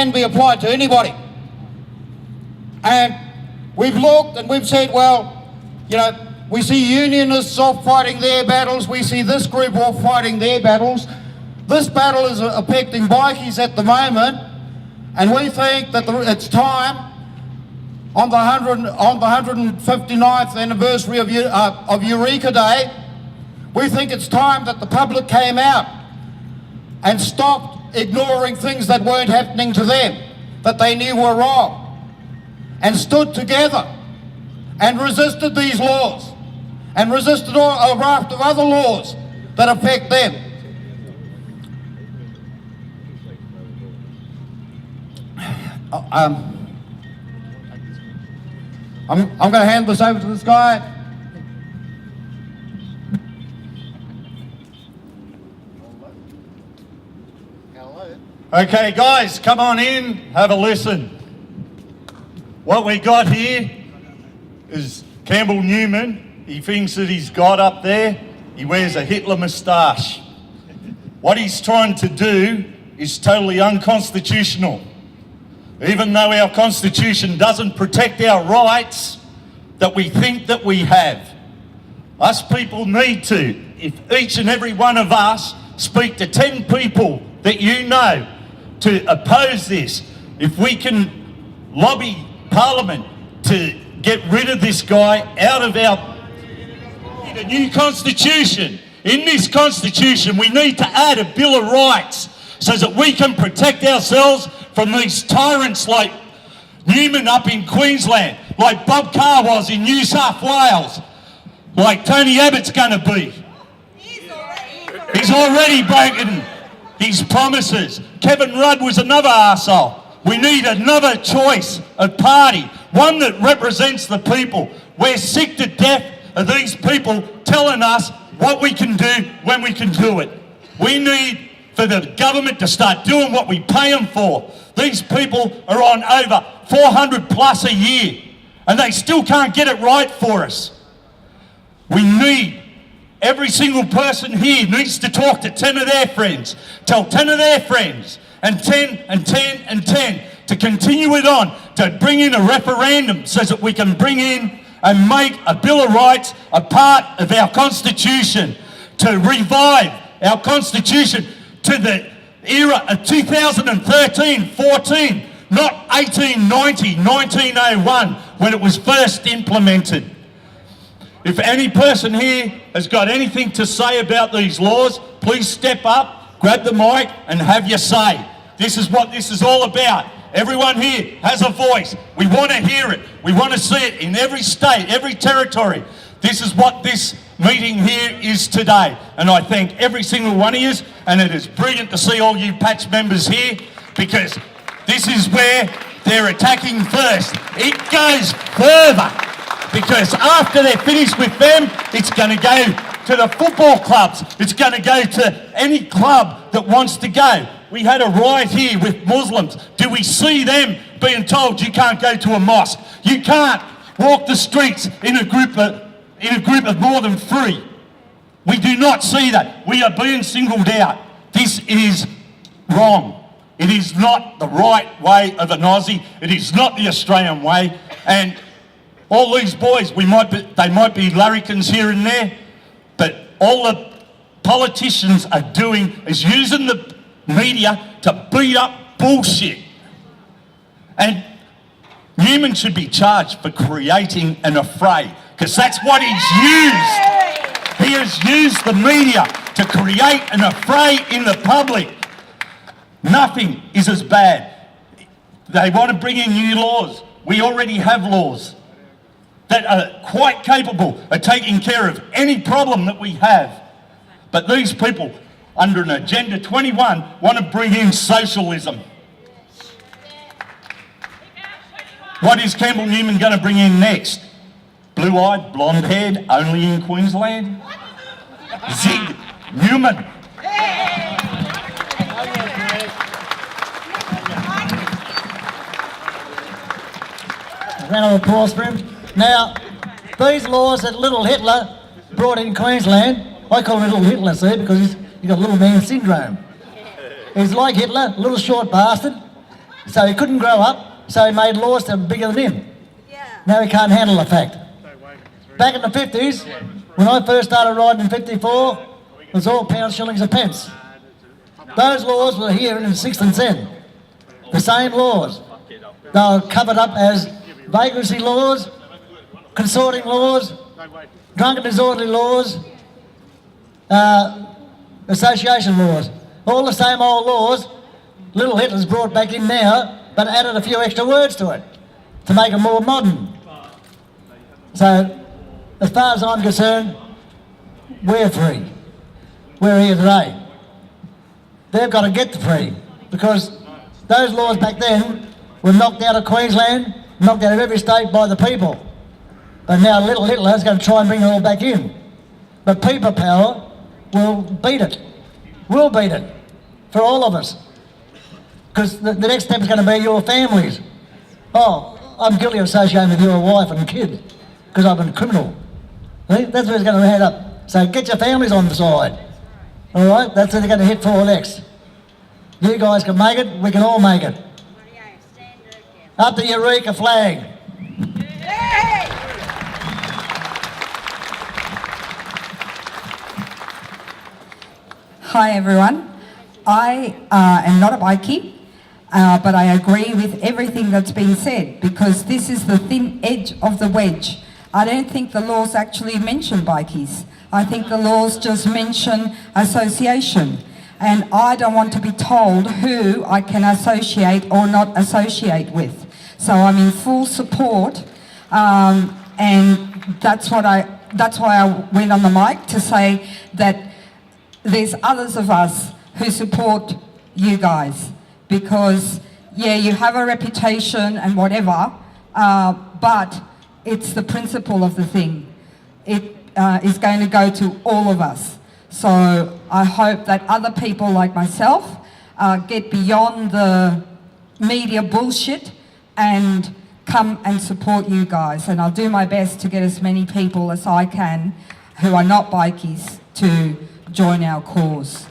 can be applied to anybody. And we've looked and we've said, well, you know, we see unionists off fighting their battles, we see this group off fighting their battles. This battle is affecting bikies at the moment, and we think that it's time, on the 159th anniversary of Eureka Day, we think it's time that the public came out and stopped ignoring things that weren't happening to them, that they knew were wrong, and stood together and resisted these laws and resisted a raft of other laws that affect them. I'm going to hand this over to this guy. Okay, guys, come on in, have a listen. What we got here is Campbell Newman. He thinks that he's God up there. He wears a Hitler moustache. What he's trying to do is totally unconstitutional. Even though our Constitution doesn't protect our rights that we think that we have. Us people need to. If each and every one of us speak to 10 people that you know to oppose this, if we can lobby Parliament to get rid of this guy out of our a new Constitution. In this Constitution, we need to add a Bill of Rights so that we can protect ourselves from these tyrants like Newman up in Queensland, like Bob Carr was in New South Wales, like Tony Abbott's going to be. He's already broken his promises. Kevin Rudd was another arsehole. We need another choice of party, one that represents the people. We're sick to death of these people telling us what we can do when we can do it. We need for the government to start doing what we pay them for. These people are on over 400 plus a year and they still can't get it right for us. We need, every single person here needs to talk to 10 of their friends, tell 10 of their friends, and 10 and 10 and 10 to continue it on, to bring in a referendum so that we can bring in and make a Bill of Rights a part of our Constitution, to revive our Constitution to the era of 2013-14, not 1890, 1901, when it was first implemented. If any person here has got anything to say about these laws, please step up, grab the mic and have your say. This is what this is all about. Everyone here has a voice. We want to hear it. We want to see it in every state, every territory. This is what this meeting here is today. And I thank every single one of you, and it is brilliant to see all you patch members here, because this is where they're attacking first. It goes further, because after they're finished with them, it's going to go to the football clubs. It's going to go to any club that wants to go. We had a riot here with Muslims. Do we see them being told you can't go to a mosque? You can't walk the streets in a group of more than 3. We do not see that. We are being singled out. This is wrong. It is not the right way of an Aussie. It is not the Australian way. And all these boys, they might be larrikins here and there, but all the politicians are doing is using the media to beat up bullshit. And Newman should be charged for creating an affray, because that's what he's used. He has used the media to create an affray in the public. Nothing is as bad. They want to bring in new laws. We already have laws that are quite capable of taking care of any problem that we have. But these people, under an Agenda 21, want to bring in socialism. What is Campbell Newman going to bring in next? Blue-eyed, blonde-haired, only in Queensland? Zig Newman. Round of applause for him. Now, these laws that little Hitler brought in Queensland, I call him little Hitler, see, because he's got little man syndrome. He's like Hitler, little short bastard. So he couldn't grow up, so he made laws that were bigger than him. Now he can't handle the fact. Back in the 50s, when I first started riding in 54, it was all pounds, shillings and pence. Those laws were here in the 6th and 7th. The same laws. They were covered up as vagrancy laws, consorting laws, drunken disorderly laws, association laws. All the same old laws. Little Hitler's brought back in now, but added a few extra words to it to make it more modern. So, as far as I'm concerned, we're free. We're here today. They've got to get the free, because those laws back then were knocked out of Queensland, knocked out of every state by the people. But now little Hitler's going to try and bring it all back in. But people power will beat it. We'll beat it. For all of us. Because the next step is going to be your families. Oh, I'm guilty of associating with your wife and kid because I've been a criminal. See? That's where it's going to head up. So get your families on the side. All right? That's where they're going to hit for next. You guys can make it. We can all make it. Up the Eureka flag. Hi everyone. I am not a bikie, but I agree with everything that's been said, because this is the thin edge of the wedge. I don't think the laws actually mention bikies. I think the laws just mention association. And I don't want to be told who I can associate or not associate with. So I'm in full support, and that's why I went on the mic to say that there's others of us who support you guys, because yeah, you have a reputation and whatever, but it's the principle of the thing. It is going to go to all of us. So I hope that other people like myself get beyond the media bullshit and come and support you guys. And I'll do my best to get as many people as I can who are not bikies to join our cause.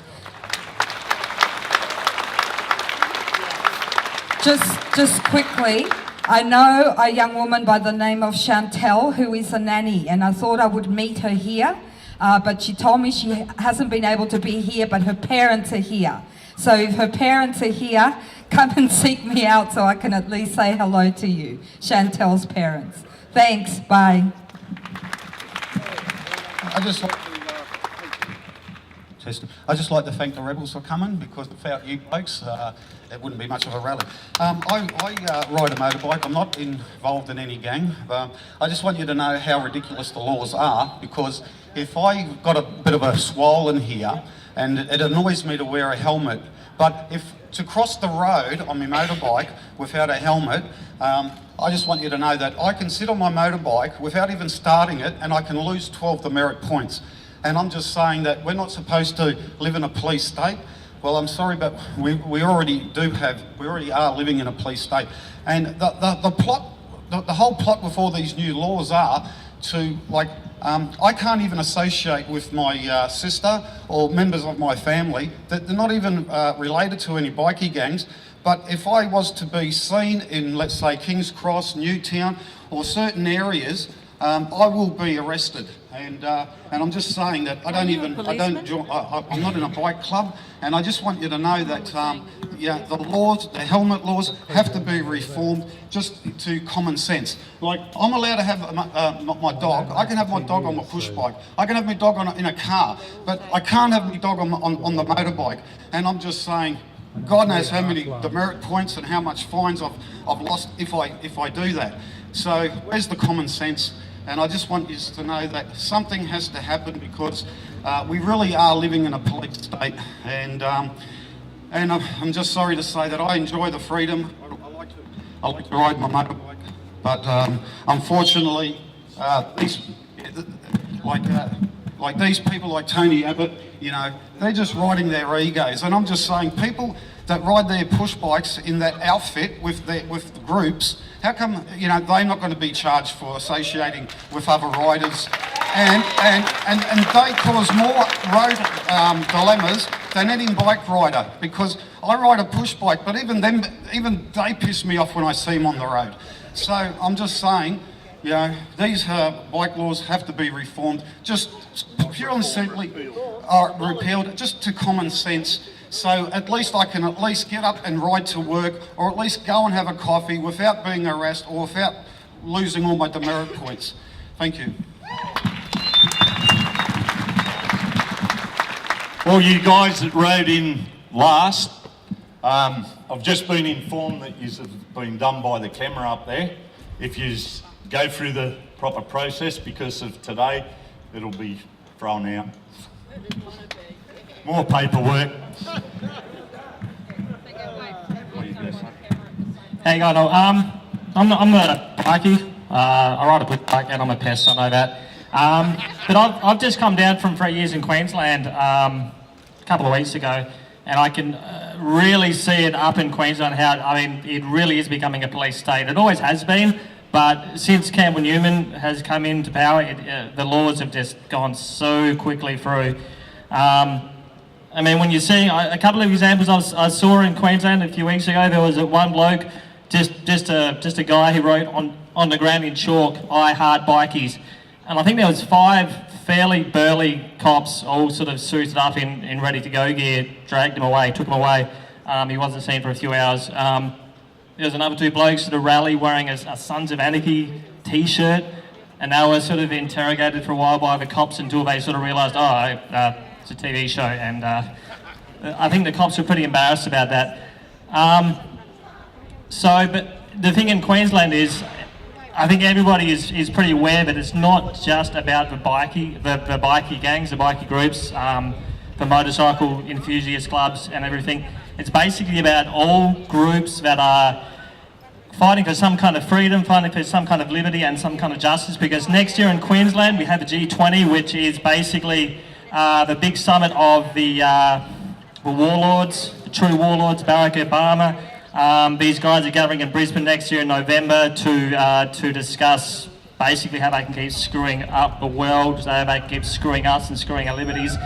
Just quickly, I know a young woman by the name of Chantel who is a nanny, and I thought I would meet her here, but she told me she hasn't been able to be here, but her parents are here. So if her parents are here, come and seek me out so I can at least say hello to you, Chantel's parents. Thanks, bye. I just like to thank the rebels for coming, because without you blokes, it wouldn't be much of a rally. I ride a motorbike. I'm not involved in any gang. I just want you to know how ridiculous the laws are, because if I got a bit of a swollen here, and it annoys me to wear a helmet, but if to cross the road on my motorbike without a helmet, I just want you to know that I can sit on my motorbike without even starting it, and I can lose 12 demerit points. And I'm just saying that we're not supposed to live in a police state. Well, I'm sorry, but we already are living in a police state. And the whole plot with all these new laws are to, like, I can't even associate with my sister or members of my family that they're not even related to any bikie gangs. But if I was to be seen in, let's say, King's Cross, Newtown, or certain areas, I will be arrested. And I'm just saying that I'm not in a bike club, and I just want you to know that yeah, the laws, the helmet laws, have to be reformed just to common sense. Like, I'm allowed to have my dog. I can have my dog on my push bike. I can have my dog in a car, but I can't have my dog on the motorbike. And I'm just saying, God knows how many demerit points and how much fines I've lost if I do that. So where's the common sense? And I just want you to know that something has to happen, because we really are living in a police state. And I'm just sorry to say that I enjoy the freedom. I like to ride my motorbike, but unfortunately, like these people like Tony Abbott, you know, they're just riding their egos. And I'm just saying, people that ride their push bikes in that outfit with the groups, how come, you know, they're not going to be charged for associating with other riders? And they cause more road dilemmas than any bike rider, because I ride a push bike, but even they piss me off when I see them on the road. So I'm just saying, you know, these bike laws have to be reformed, just purely and simply repealed, just to common sense. So at least I can at least get up and ride to work, or at least go and have a coffee without being harassed or without losing all my demerit points. Thank you. Well, you guys that rode in last, I've just been informed that you have been done by the camera up there. If you go through the proper process, because of today, it'll be thrown out. More paperwork. How you going? I'm a bikie. I ride a push bike and I'm a pest, I know that. But I've just come down from 3 years in Queensland a couple of weeks ago, and I can really see it up in Queensland how, I mean, it really is becoming a police state. It always has been, but since Campbell Newman has come into power, the laws have just gone so quickly through. I mean, when you see a couple of examples I saw in Queensland a few weeks ago, there was one bloke, just a guy who wrote on the ground in chalk, "I heart bikies," and I think there was 5 fairly burly cops, all sort of suited up in ready to go gear, dragged him away, took him away. He wasn't seen for a few hours. There was another 2 blokes at a rally wearing a Sons of Anarchy t-shirt, and they were sort of interrogated for a while by the cops until they sort of realised, it's a TV show, and I think the cops were pretty embarrassed about that. But the thing in Queensland is, I think everybody is pretty aware that it's not just about the bikie gangs, the bikie groups, the motorcycle enthusiast clubs and everything. It's basically about all groups that are fighting for some kind of freedom, fighting for some kind of liberty and some kind of justice, because next year in Queensland we have the G20, which is basically the big summit of the warlords, the true warlords, Barack Obama. These guys are gathering in Brisbane next year in November to discuss basically how they can keep screwing up the world, how they can keep screwing us and screwing our liberties.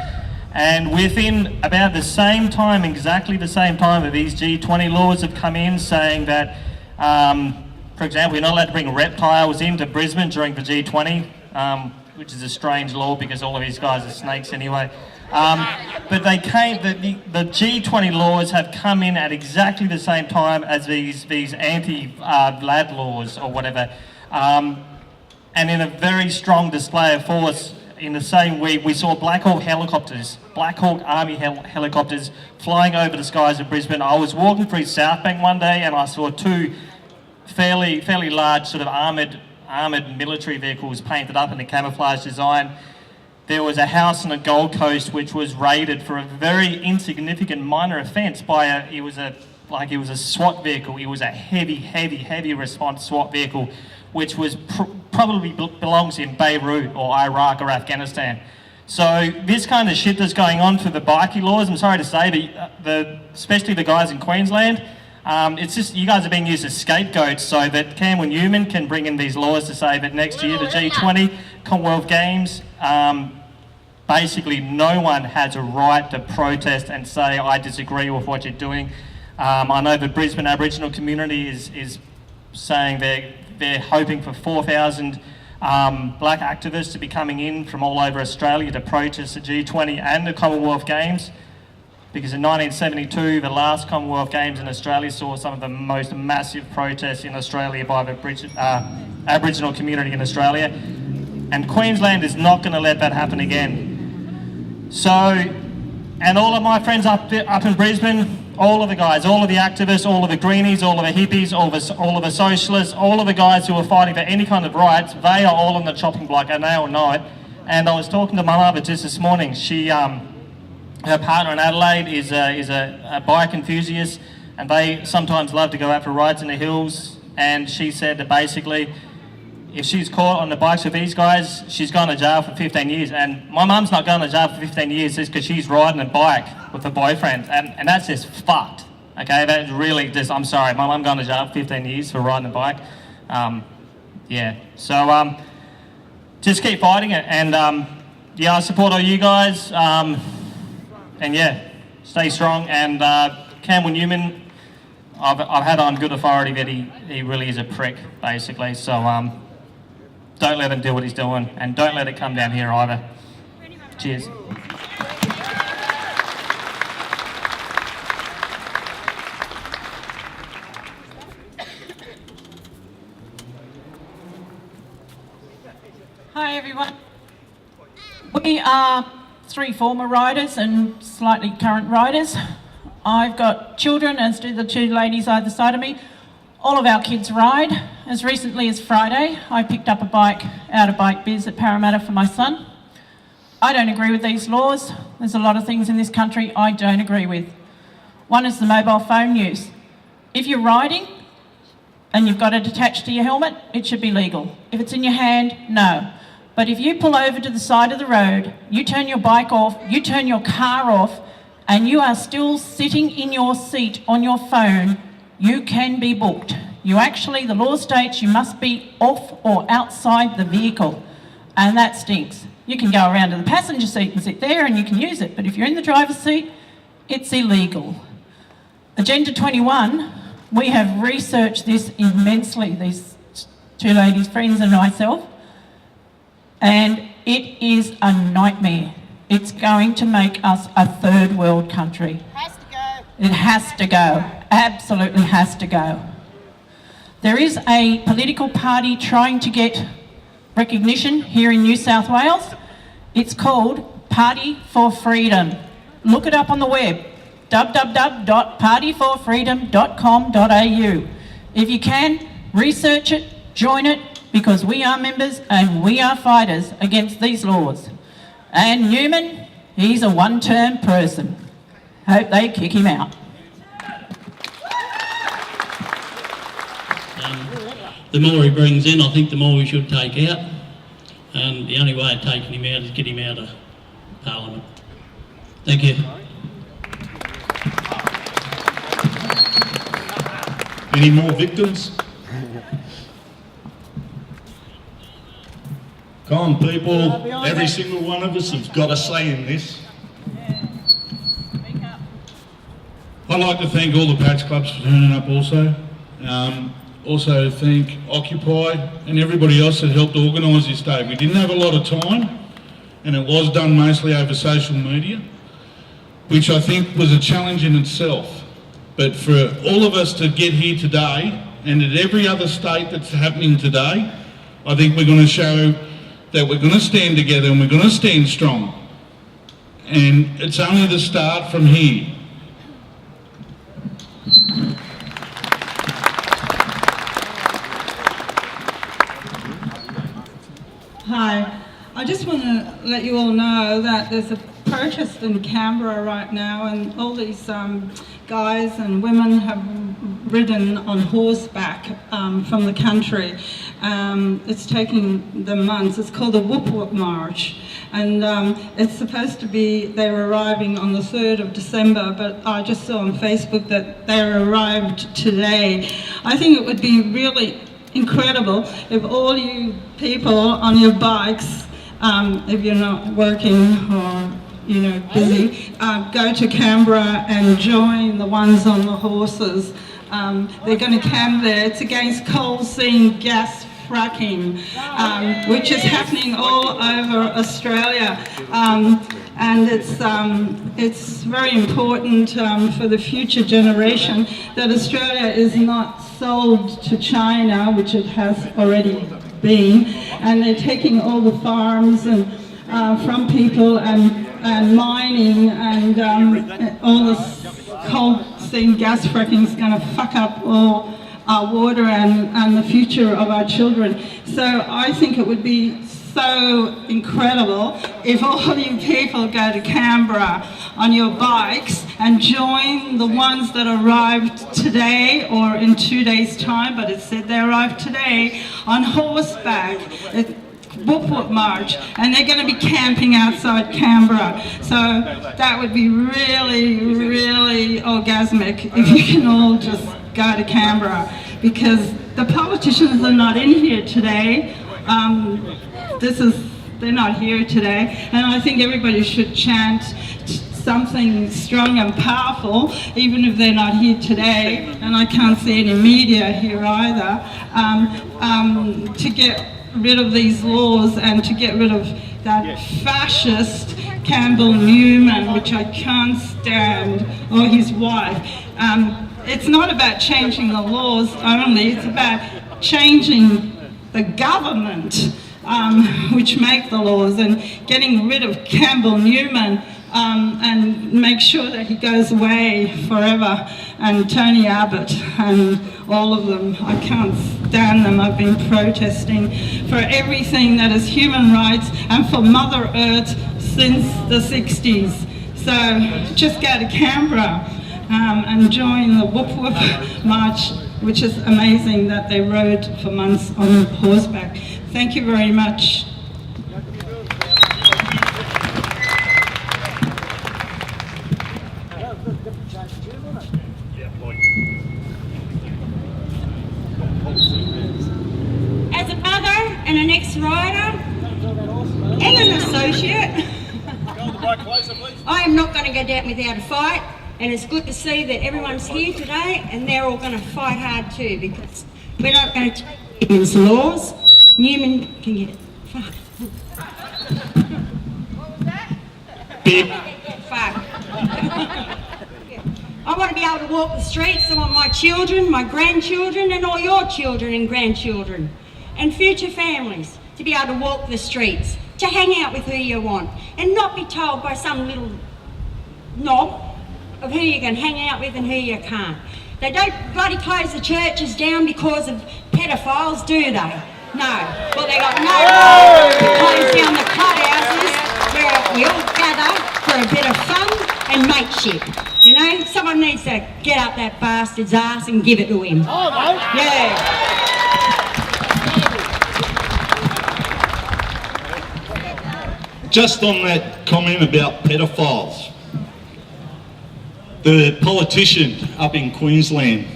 And within about the same time, exactly the same time, that these G20 laws have come in saying that, for example, we're not allowed to bring reptiles into Brisbane during the G20, which is a strange law because all of these guys are snakes anyway. But the G20 laws have come in at exactly the same time as these anti-lad laws or whatever. And in a very strong display of force, in the same week, we saw Black Hawk Army helicopters flying over the skies of Brisbane. I was walking through South Bank one day and I saw 2 fairly large sort of armoured military vehicles painted up in a camouflage design. There was a house on the Gold Coast which was raided for a very insignificant minor offence by it was a SWAT vehicle. It was a heavy response SWAT vehicle, which was probably belongs in Beirut or Iraq or Afghanistan. So this kind of shit that's going on for the bikie laws, I'm sorry to say, especially the guys in Queensland, it's just you guys are being used as scapegoats so that Campbell Newman can bring in these laws to say that next year the G20 Commonwealth Games, basically no one has a right to protest and say I disagree with what you're doing. I know the Brisbane Aboriginal community is saying they're hoping for 4,000 black activists to be coming in from all over Australia to protest the G20 and the Commonwealth Games, because in 1972 the last Commonwealth Games in Australia saw some of the most massive protests in Australia by the Aboriginal community in Australia, and Queensland is not going to let that happen again. So, and all of my friends up in Brisbane, all of the guys, all of the activists, all of the greenies, all of the hippies, all of the socialists, all of the guys who are fighting for any kind of rights, they are all on the chopping block and they all know it. And I was talking to my mother just this morning. She, her partner in Adelaide is a bike enthusiast, and they sometimes love to go out for rides in the hills. And she said that basically, if she's caught on the bikes with these guys, she's gone to jail for 15 years. And my mum's not going to jail for 15 years just because she's riding a bike with a boyfriend. And that's just fucked. Okay, that's really just, I'm sorry, my mum gone to jail for 15 years for riding a bike. Yeah, so just keep fighting it. And yeah, I support all you guys. And yeah, stay strong. And Campbell Newman, I've had on good authority that he really is a prick, basically. So don't let him do what he's doing, and don't let it come down here either. Cheers. Hi everyone. We are 3 former riders and slightly current riders. I've got children, as do the 2 ladies either side of me. All of our kids ride. As recently as Friday, I picked up a bike out of Bike Biz at Parramatta for my son. I don't agree with these laws. There's a lot of things in this country I don't agree with. One is the mobile phone use. If you're riding and you've got it attached to your helmet, it should be legal. If it's in your hand, no. But if you pull over to the side of the road, you turn your bike off, you turn your car off, and you are still sitting in your seat on your phone, you can be booked. The law states you must be off or outside the vehicle, and that stinks. You can go around to the passenger seat and sit there and you can use it, but if you're in the driver's seat, it's illegal. Agenda 21, we have researched this immensely, these 2 ladies, friends and myself, and it is a nightmare. It's going to make us a 3rd world country. It has to go. It has to go. Absolutely has to go. There is a political party trying to get recognition here in New South Wales. It's called Party for Freedom. Look it up on the web, www.partyforfreedom.com.au. If you can, research it, join it, because we are members and we are fighters against these laws. And Newman, he's a 1-term person. Hope they kick him out. The more he brings in, I think the more we should take out. And the only way of taking him out is get him out of Parliament. Thank you. Any more victims? Come on, people. Every single one of us has got a say in this. I'd like to thank all the patch clubs for turning up also. Also thank Occupy and everybody else that helped organise this day. We didn't have a lot of time, and it was done mostly over social media, which I think was a challenge in itself. But for all of us to get here today, and at every other state that's happening today, I think we're going to show that we're going to stand together and we're going to stand strong. And it's only the start from here. Hi, I just want to let you all know that there's a protest in Canberra right now, and all these guys and women have ridden on horseback from the country. It's taking them months. It's called the Whoop Whoop March, and it's supposed to be, they're arriving on the 3rd of December, but I just saw on Facebook that they arrived today. I think it would be really incredible if all you people on your bikes, if you're not working or busy, go to Canberra and join the ones on the horses. They're going to camp there. It's against coal seam gas fracking, which is happening all over Australia. And it's very important for the future generation that Australia is not sold to China, which it has already been, and they're taking all the farms and from people and mining, and all this coal seam gas fracking is going to fuck up all our water and the future of our children. So I think it would be so incredible if all you people go to Canberra on your bikes and join the ones that arrived today or in 2 days' time, but it said they arrived today on horseback. Whoop Whoop March, and they're going to be camping outside Canberra. So that would be really, really orgasmic if you can all just go to Canberra, because the politicians are not in here today. They're not here today, and I think everybody should chant something strong and powerful, even if they're not here today, and I can't see any media here either, to get rid of these laws and to get rid of that fascist Campbell Newman, which I can't stand, or his wife. It's not about changing the laws only, it's about changing the government which make the laws, and getting rid of Campbell Newman and make sure that he goes away forever, and Tony Abbott and all of them. I can't stand them. I've been protesting for everything that is human rights and for Mother Earth since the 60s. So just go to Canberra and join the Whoop Whoop March, which is amazing that they rode for months on horseback. Thank you very much. As a mother and an ex-rider and an associate, I am not going to go down without a fight, and it's good to see that everyone's here today and they're all going to fight hard too, because we're not going to take Newman's laws. Newman can get it. Fuck. Fuck. I want to be able to walk the streets. I want my children, my grandchildren, and all your children and grandchildren and future families to be able to walk the streets, to hang out with who you want, and not be told by some little knob of who you can hang out with and who you can't. They don't bloody close the churches down because of pedophiles, do they? No. Well, they got no right to close down the clubhouses where we all gather for a bit of fun and mateship. You know, someone needs to get up that bastard's ass and give it to him. Yeah. Just on that comment about pedophiles, the politician up in Queensland,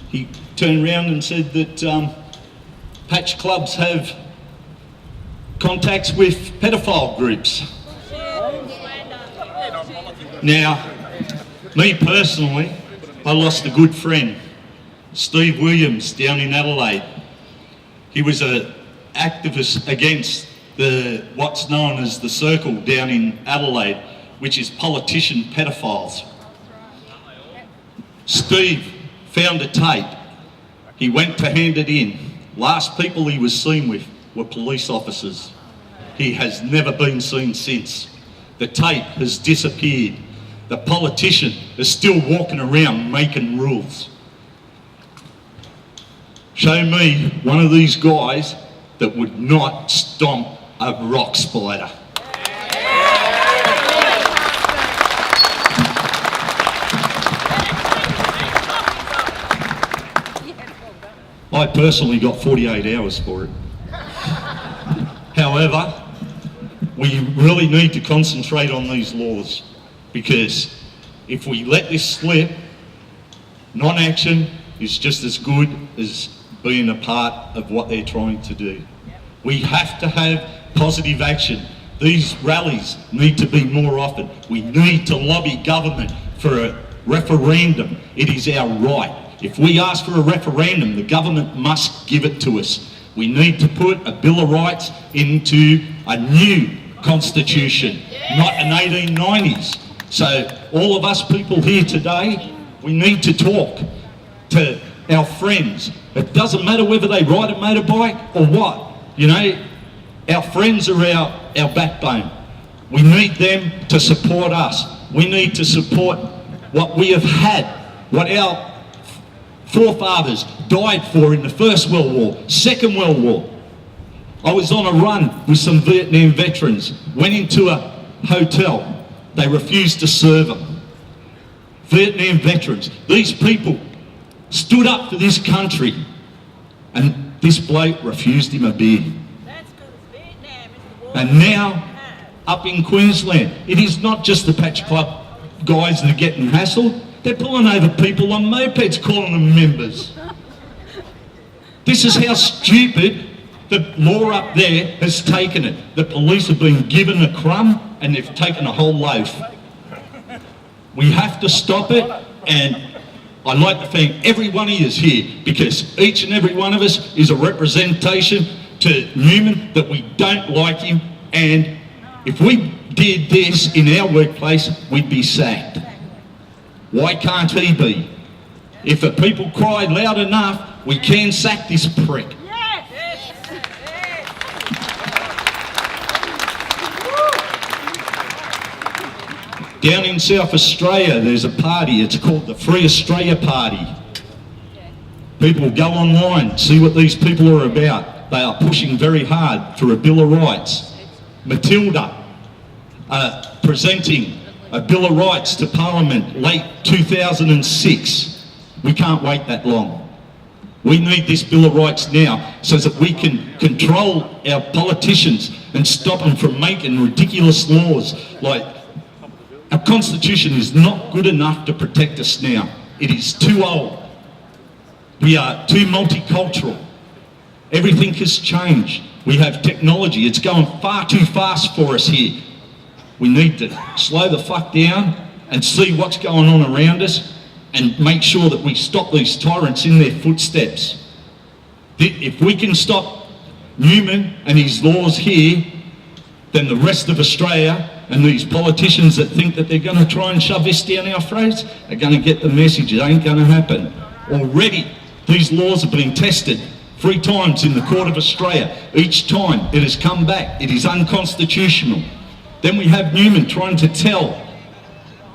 he turned around and said that patch clubs have contacts with pedophile groups. Now, me personally, I lost a good friend, Steve Williams, down in Adelaide. He was an activist against what's known as the Circle down in Adelaide, which is politician pedophiles. Steve found a tape. He went to hand it in. Last people he was seen with were police officers. He has never been seen since. The tape has disappeared. The politician is still walking around making rules. Show me one of these guys that would not stomp a rock spider. I personally got 48 hours for it. However, we really need to concentrate on these laws, because if we let this slip, non-action is just as good as being a part of what they're trying to do. We have to have positive action. These rallies need to be more often. We need to lobby government for a referendum. It is our right. If we ask for a referendum, the government must give it to us. We need to put a Bill of Rights into a new constitution, not an 1890s. So all of us people here today, we need to talk to our friends. It doesn't matter whether they ride a motorbike or what. You know, our friends are our backbone. We need them to support us. We need to support what we have had, what our forefathers died for in the First World War, Second World War. I was on a run with some Vietnam veterans, went into a hotel. They refused to serve them. Vietnam veterans, these people stood up for this country, and this bloke refused him a beer. And now, up in Queensland, it is not just the patch club guys that are getting hassled. They're pulling over people on mopeds, calling them members. This is how stupid the law up there has taken it. The police have been given a crumb and they've taken a whole loaf. We have to stop it, and I'd like to thank every one of you here, because each and every one of us is a representation to Newman that we don't like him, and if we did this in our workplace, we'd be sacked. Why can't he be? If the people cry loud enough, we can sack this prick. Down in South Australia, there's a party, it's called the Free Australia Party. People go online, see what these people are about. They are pushing very hard for a Bill of Rights. Matilda, presenting a Bill of Rights to Parliament late 2006. We can't wait that long. We need this Bill of Rights now so that we can control our politicians and stop them from making ridiculous laws. Like, our Constitution is not good enough to protect us now. It is too old. We are too multicultural. Everything has changed. We have technology. It's going far too fast for us here. We need to slow the fuck down and see what's going on around us and make sure that we stop these tyrants in their footsteps. If we can stop Newman and his laws here, then the rest of Australia and these politicians that think that they're going to try and shove this down our throats are going to get the message. It ain't going to happen. Already, these laws have been tested 3 times in the Court of Australia. Each time it has come back. It is unconstitutional. Then we have Newman trying to tell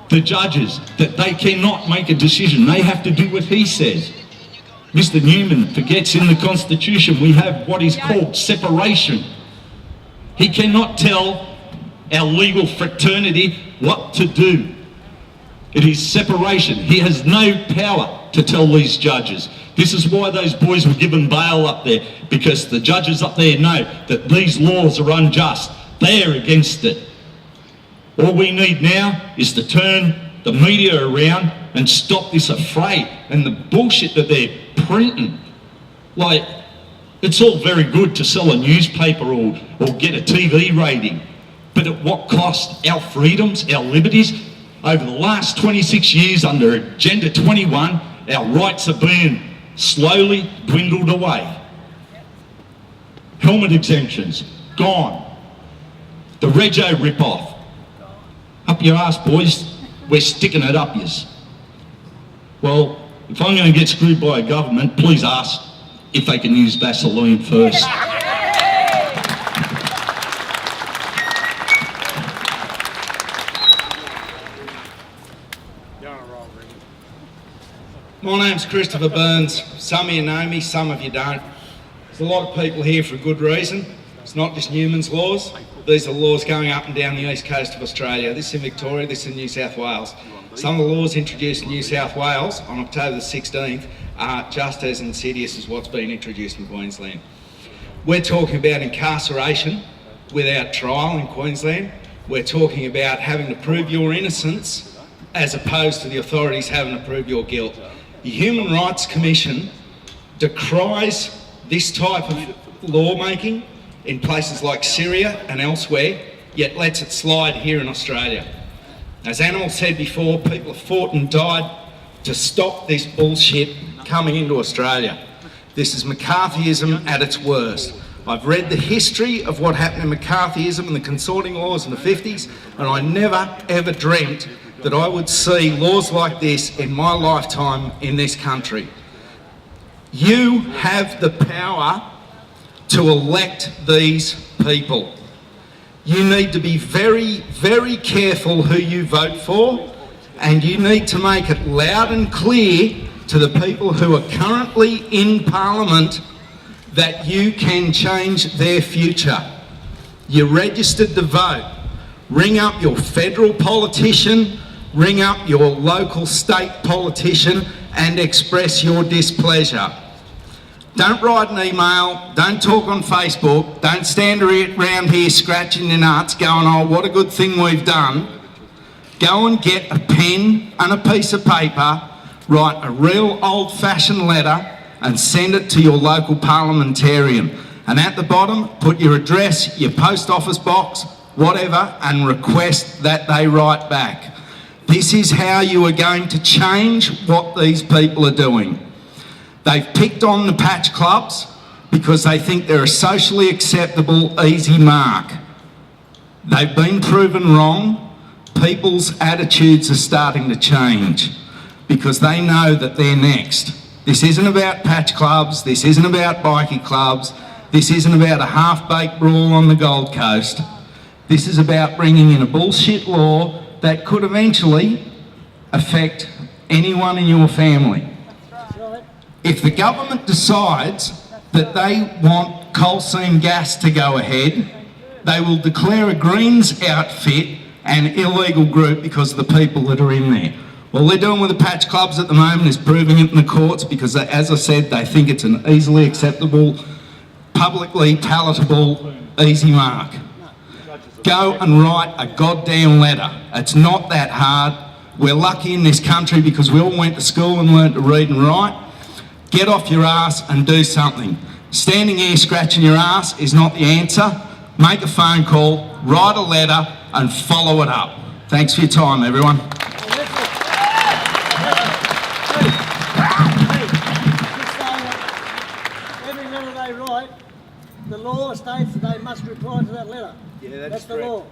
the judges that they cannot make a decision. They have to do what he says. Mr. Newman forgets in the Constitution we have what is called separation. He cannot tell our legal fraternity what to do. It is separation. He has no power to tell these judges. This is why those boys were given bail up there, because the judges up there know that these laws are unjust. They are against it. All we need now is to turn the media around and stop this affray and the bullshit that they're printing. Like, it's all very good to sell a newspaper or get a TV rating, but at what cost? Our freedoms, our liberties? Over the last 26 years under Agenda 21, our rights are being slowly dwindled away. Helmet exemptions, gone. The Rego rip-off. Up your ass, boys. We're sticking it up yous. Well, if I'm going to get screwed by a government, please ask if they can use Vaseline first. My name's Christopher Burns. Some of you know me, some of you don't. There's a lot of people here for a good reason. It's not just Newman's laws. These are laws going up and down the east coast of Australia. This is in Victoria, this is in New South Wales. Some of the laws introduced in New South Wales on October the 16th are just as insidious as what's been introduced in Queensland. We're talking about incarceration without trial in Queensland. We're talking about having to prove your innocence as opposed to the authorities having to prove your guilt. The Human Rights Commission decries this type of lawmaking in places like Syria and elsewhere, yet lets it slide here in Australia. As Animal said before, people have fought and died to stop this bullshit coming into Australia. This is McCarthyism at its worst. I've read the history of what happened in McCarthyism and the consorting laws in the 50s, and I never ever dreamt that I would see laws like this in my lifetime in this country. You have the power to elect these people. You need to be very, very careful who you vote for, and you need to make it loud and clear to the people who are currently in Parliament that you can change their future. You're registered to vote. Ring up your federal politician, ring up your local state politician and express your displeasure. Don't write an email, don't talk on Facebook, don't stand around here scratching your nuts going, oh, what a good thing we've done. Go and get a pen and a piece of paper, write a real old-fashioned letter and send it to your local parliamentarian. And at the bottom, put your address, your post office box, whatever, and request that they write back. This is how you are going to change what these people are doing. They've picked on the patch clubs because they think they're a socially acceptable, easy mark. They've been proven wrong. People's attitudes are starting to change because they know that they're next. This isn't about patch clubs, this isn't about bikie clubs, this isn't about a half-baked brawl on the Gold Coast. This is about bringing in a bullshit law that could eventually affect anyone in your family. If the government decides that they want coal seam gas to go ahead, they will declare a Greens outfit an illegal group because of the people that are in there. All they're doing with the patch clubs at the moment is proving it in the courts because, as I said, they think it's an easily acceptable, publicly palatable, easy mark. Go and write a goddamn letter. It's not that hard. We're lucky in this country because we all went to school and learned to read and write. Get off your ass and do something. Standing here scratching your ass is not the answer. Make a phone call, write a letter and follow it up. Thanks for your time, everyone. Every letter they write, the law states that they must reply to that letter. Yeah, that's the law.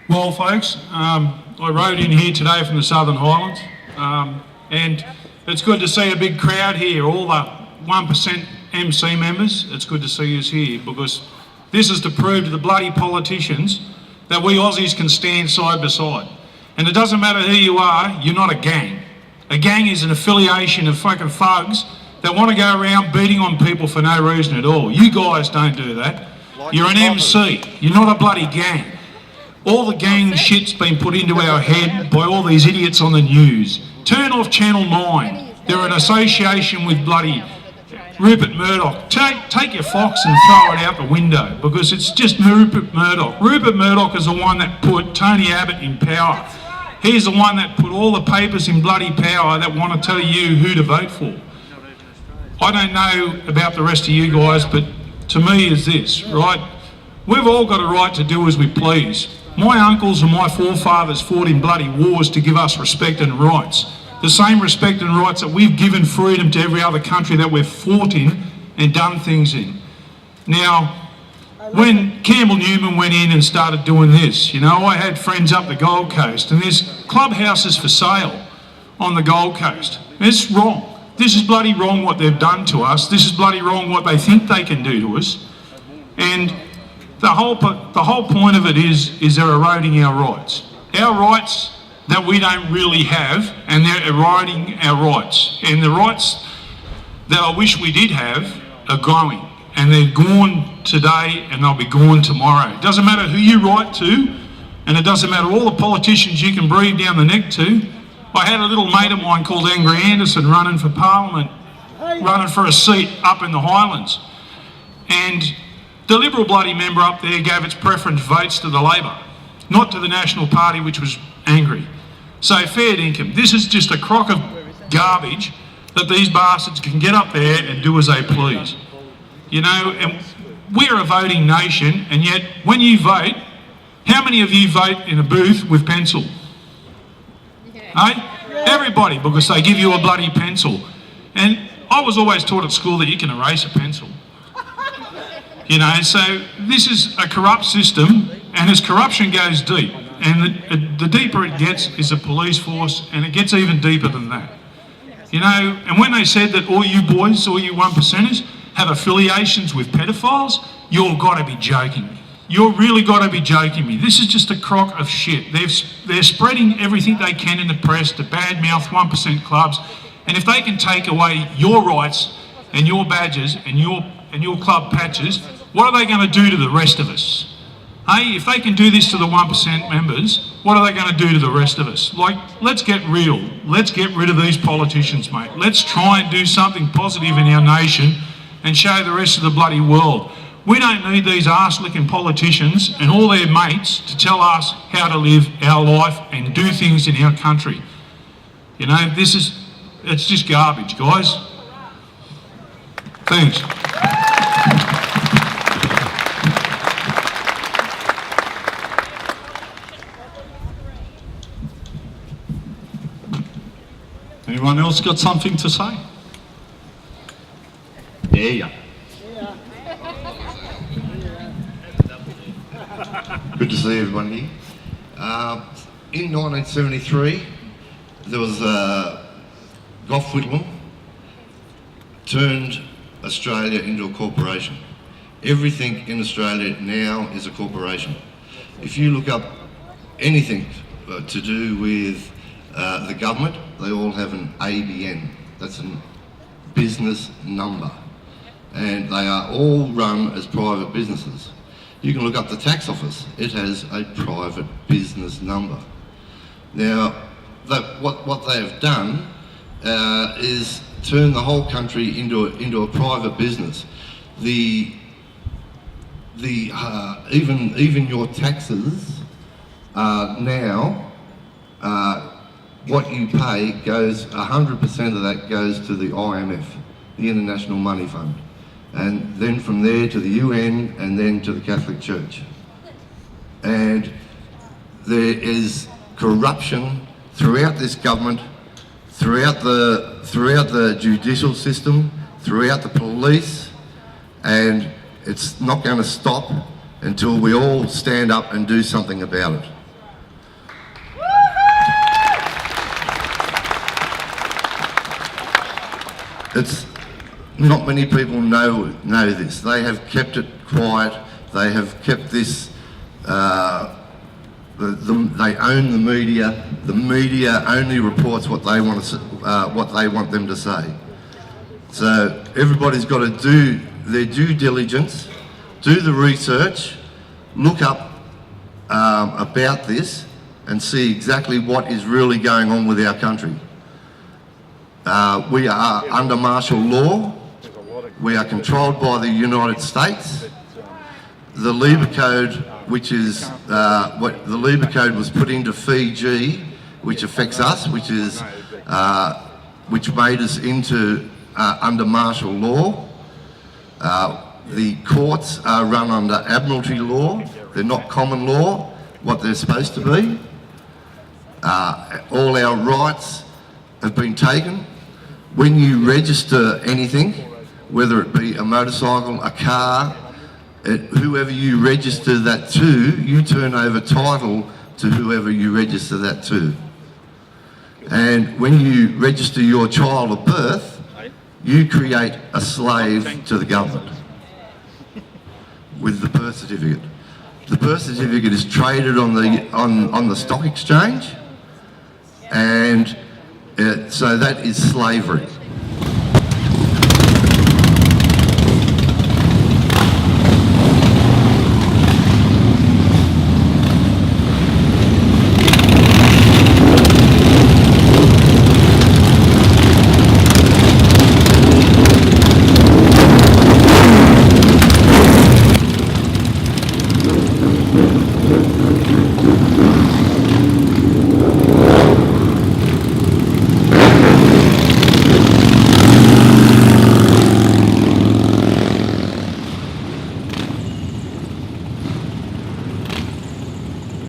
Well, folks, I rode in here today from the Southern Highlands, and it's good to see a big crowd here, all the 1% MC members. It's good to see us here because this is to prove to the bloody politicians that we Aussies can stand side by side. And it doesn't matter who you are, you're not a gang. A gang is an affiliation of fucking thugs that want to go around beating on people for no reason at all. You guys don't do that. You're an MC. You're not a bloody gang. All the gang shit's been put into our head by all these idiots on the news. Turn off Channel 9. They're an association with bloody Rupert Murdoch. Take your fox and throw it out the window because it's just Rupert Murdoch. Rupert Murdoch is the one that put Tony Abbott in power. He's the one that put all the papers in bloody power that want to tell you who to vote for. I don't know about the rest of you guys, but to me is this, right? We've all got a right to do as we please. My uncles and my forefathers fought in bloody wars to give us respect and rights. The same respect and rights that we've given freedom to every other country that we've fought in and done things in. Now, when Campbell Newman went in and started doing this, you know, I had friends up the Gold Coast and there's clubhouses for sale on the Gold Coast. It's wrong. This is bloody wrong what they've done to us. This is bloody wrong what they think they can do to us. And the whole point of it is they're eroding our rights. Our rights that we don't really have, and they're eroding our rights. And the rights that I wish we did have are going. And they're gone today and they'll be gone tomorrow. It doesn't matter who you write to, and it doesn't matter all the politicians you can breathe down the neck to. I had a little mate of mine called Angry Anderson running for Parliament, running for a seat up in the Highlands. And the Liberal bloody member up there gave its preference votes to the Labor, not to the National Party, which was angry. So fair dinkum. This is just a crock of garbage that these bastards can get up there and do as they please. You know, and we're a voting nation, and yet when you vote, how many of you vote in a booth with pencil? Hey? Everybody, because they give you a bloody pencil. And I was always taught at school that you can erase a pencil. You know, so this is a corrupt system, and as corruption goes deep, and the deeper it gets is the police force, and it gets even deeper than that. You know, and when they said that all you boys, all you 1%ers, have affiliations with pedophiles, you've got to be joking me. You've really got to be joking me. This is just a crock of shit. They're spreading everything they can in the press to badmouth 1% clubs, and if they can take away your rights and your badges and your club patches, what are they going to do to the rest of us? Hey, if they can do this to the 1% members, what are they going to do to the rest of us? Like, let's get real. Let's get rid of these politicians, mate. Let's try and do something positive in our nation and show the rest of the bloody world. We don't need these arse-licking politicians and all their mates to tell us how to live our life and do things in our country. You know, it's just garbage, guys. Thanks. Anyone else got something to say? There you go. Good to see everyone here. In 1973, there was Gough Whitlam turned Australia into a corporation. Everything in Australia now is a corporation. If you look up anything to do with the government, they all have an ABN. That's a business number. And they are all run as private businesses. You can look up the tax office. It has a private business number. Now, what they have done is turn the whole country into a private business. Even your taxes now, what you pay goes, 100% of that goes to the IMF, the International Money Fund, and then from there to the UN, and then to the Catholic Church. And there is corruption throughout this government, throughout the judicial system, throughout the police, and it's not going to stop until we all stand up and do something about it. It's not many people know this. They have kept it quiet. They have kept this. They own the media. The media only reports what they want them to say. So everybody's got to do their due diligence, do the research, look up about this, and see exactly what is really going on with our country. We are under martial law. We are controlled by the United States. The Labor Code, which is what the Labor Code was put into Fiji, which affects us, which made us into under martial law. The courts are run under admiralty law. They're not common law, what they're supposed to be. All our rights have been taken. When you register anything, whether it be a motorcycle, a car, whoever you register that to, you turn over title to whoever you register that to. And when you register your child at birth, you create a slave to the government with the birth certificate. The birth certificate is traded on the stock exchange, and so that is slavery.